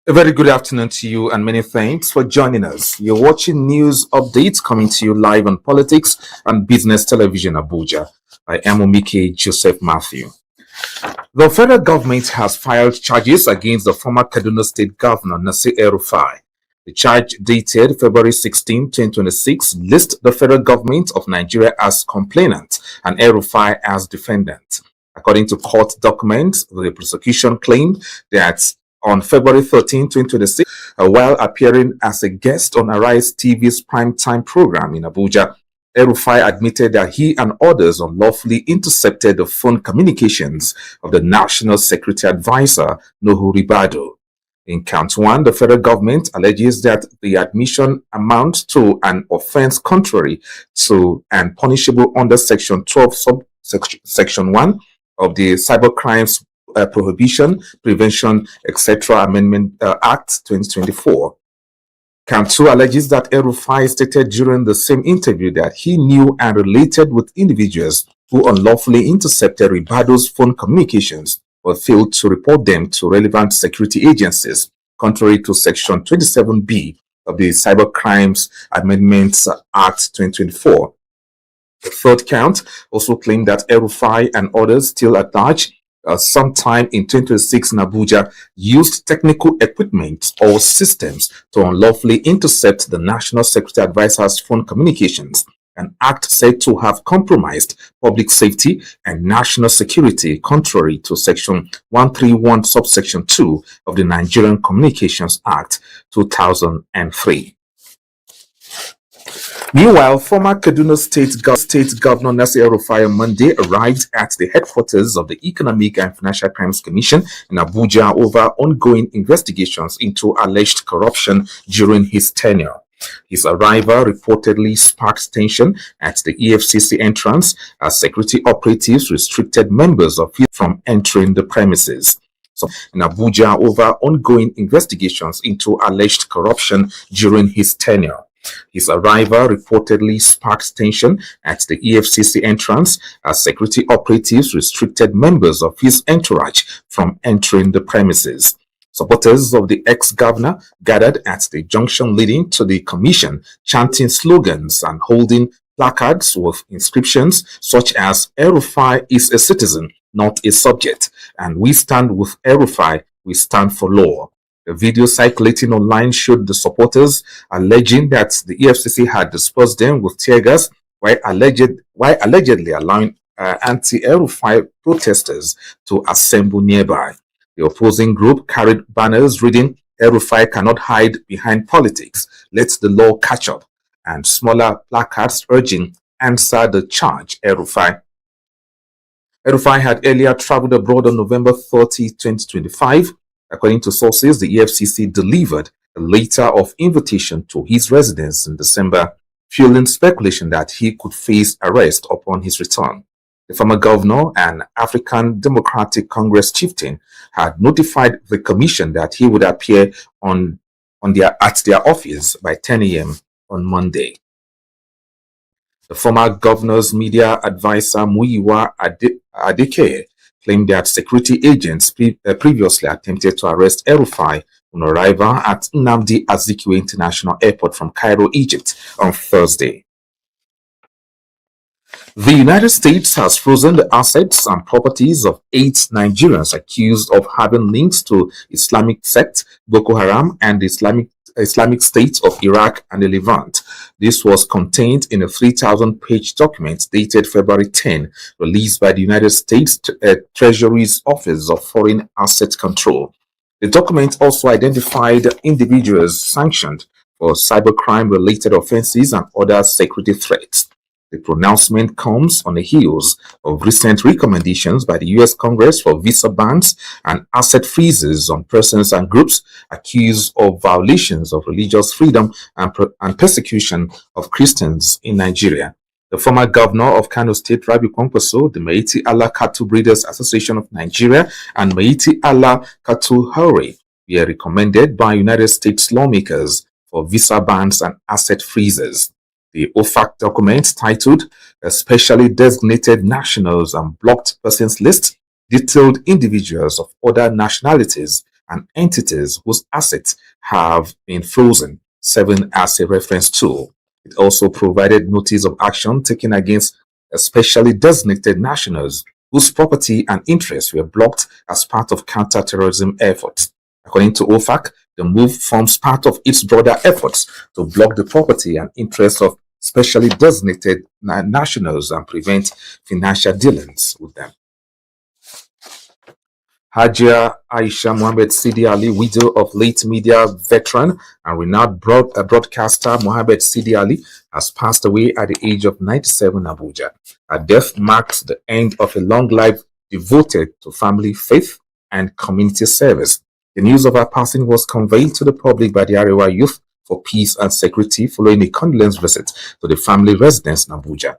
A very good afternoon to you and many thanks for joining us. You're watching news updates coming to you live on Politics and Business Television Abuja. I am Omike Joseph Matthew. The federal government has filed charges against the former Kaduna State Governor Nasir El-Rufai. The charge dated February 16, 2026 lists the federal government of Nigeria as complainant and El-Rufai as defendant. According to court documents, the prosecution claimed that on February 13, 2026, while appearing as a guest on Arise TV's primetime program in Abuja, El-Rufai admitted that he and others unlawfully intercepted the phone communications of the National Security Advisor, Nuhu Ribadu. In count 1, the federal government alleges that the admission amounts to an offense contrary to and punishable under Section 12, Section 1 of the Cybercrimes Prohibition, Prevention, etc. Amendment Act 2024. Count 2 alleges that El-Rufai stated during the same interview that he knew and related with individuals who unlawfully intercepted Ribado's phone communications but failed to report them to relevant security agencies, contrary to Section 27B of the Cybercrimes Amendments Act 2024. The third count also claimed that El-Rufai and others still at large sometime in 2026 in Abuja used technical equipment or systems to unlawfully intercept the National Security Advisor's phone communications, an act said to have compromised public safety and national security contrary to Section 131 subsection 2 of the Nigerian Communications Act 2003. Meanwhile, former Kaduna State Governor Nasir El-Rufai on Monday arrived at the headquarters of the Economic and Financial Crimes Commission in Abuja over ongoing investigations into alleged corruption during his tenure. His arrival reportedly sparked tension at the EFCC entrance as security operatives restricted members of it from entering the premises. So, in Abuja over ongoing investigations into alleged corruption during his tenure. His arrival reportedly sparked tension at the EFCC entrance as security operatives restricted members of his entourage from entering the premises. Supporters of the ex-governor gathered at the junction leading to the commission, chanting slogans and holding placards with inscriptions such as El-Rufai is a citizen, not a subject, and we stand with El-Rufai, we stand for law. The video circulating online showed the supporters alleging that the EFCC had dispersed them with tear gas while allegedly allowing anti-El-Rufai protesters to assemble nearby. The opposing group carried banners reading, "El-Rufai cannot hide behind politics, let the law catch up," and smaller placards urging, "Answer the charge, El-Rufai." El-Rufai had earlier traveled abroad on November 30, 2025. According to sources, the EFCC delivered a letter of invitation to his residence in December, fueling speculation that he could face arrest upon his return. The former governor and African Democratic Congress chieftain had notified the commission that he would appear at their office by 10 a.m. on Monday. The former governor's media advisor Muyiwa Adeke claimed that security agents previously attempted to arrest El-Rufai on arrival at Nnamdi Azikiwe International Airport from Cairo, Egypt on Thursday. The United States has frozen the assets and properties of 8 Nigerians accused of having links to Islamic sect Boko Haram and the Islamic State of Iraq and the Levant. This was contained in a 3,000-page document dated February 10, released by the United States Treasury's Office of Foreign Asset Control. The document also identified individuals sanctioned for cybercrime-related offenses and other security threats. The pronouncement comes on the heels of recent recommendations by the U.S. Congress for visa bans and asset freezes on persons and groups accused of violations of religious freedom and persecution of Christians in Nigeria. The former governor of Kano State, Rabi Kwankwaso, the Maiti Allah Cattle Breeders Association of Nigeria, and Maiti Allah Cattle Hurry were recommended by United States lawmakers for visa bans and asset freezes. The OFAC document, titled "Specially Designated Nationals and Blocked Persons List," detailed individuals of other nationalities and entities whose assets have been frozen, serving as a reference tool. It also provided notice of action taken against especially designated nationals whose property and interests were blocked as part of counter-terrorism efforts. According to OFAC, the move forms part of its broader efforts to block the property and interests of specially designated nationals and prevent financial dealings with them. Hajiya Aisha Mohammed Sidi Ali, widow of late media veteran and renowned broadcaster Mohammed Sidi Ali, has passed away at the age of 97 in Abuja. Her death marked the end of a long life devoted to family, faith, and community service. The news of her passing was conveyed to the public by the Arewa Youth for Peace and Security following a condolence visit to the family residence in Abuja.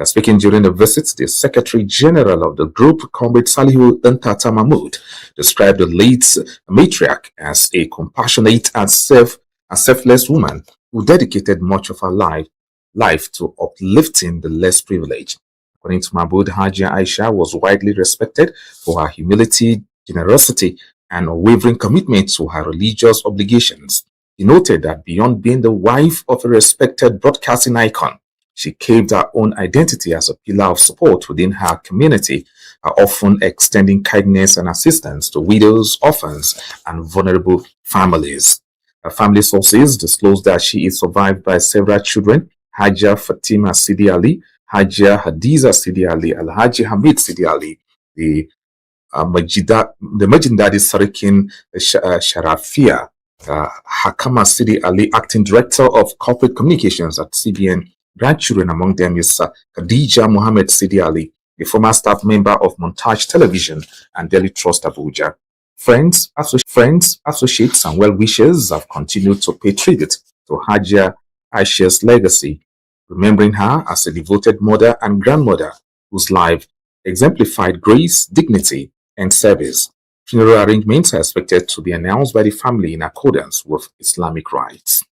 Speaking during the visit, the Secretary General of the group, Comrade Salihu Ntata Mahmood, described the late matriarch as a compassionate and selfless woman who dedicated much of her life to uplifting the less privileged. According to Mahmood, Hajiya Aisha was widely respected for her humility, generosity, and unwavering commitment to her religious obligations. He noted that beyond being the wife of a respected broadcasting icon, she carved her own identity as a pillar of support within her community, often extending kindness and assistance to widows, orphans, and vulnerable families. Her family sources disclosed that she is survived by several children: Hajiya Fatima Sidi Ali, Hajiya Hadiza Sidi Ali, Alhaji Hamid Sidi Ali, the Majindadi Sarikin Sharafia, Hakama Sidi Ali, acting director of corporate communications at CBN. Grandchildren among them is Khadija Mohammed Sidi Ali, a former staff member of Montage Television and Daily Trust Abuja. Friends, associates, and well-wishers have continued to pay tribute to Hajiya Aisha's legacy, remembering her as a devoted mother and grandmother whose life exemplified grace, dignity, and service. Funeral arrangements are expected to be announced by the family in accordance with Islamic rites.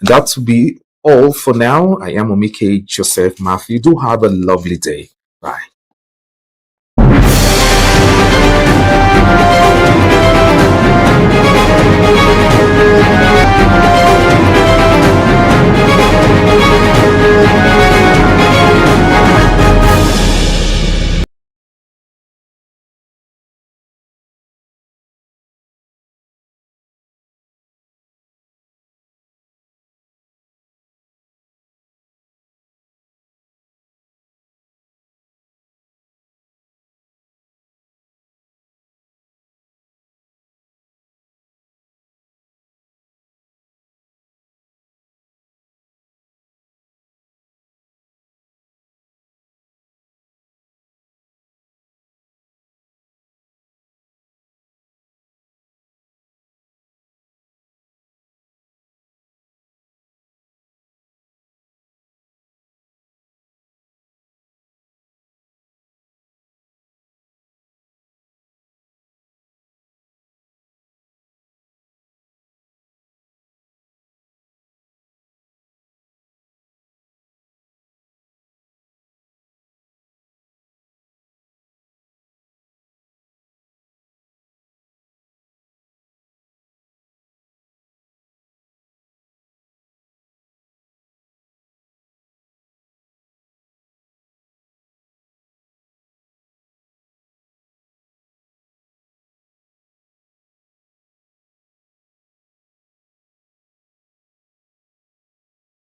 That will be all for now. I am Omike Joseph Matthew. Do have a lovely day. Bye.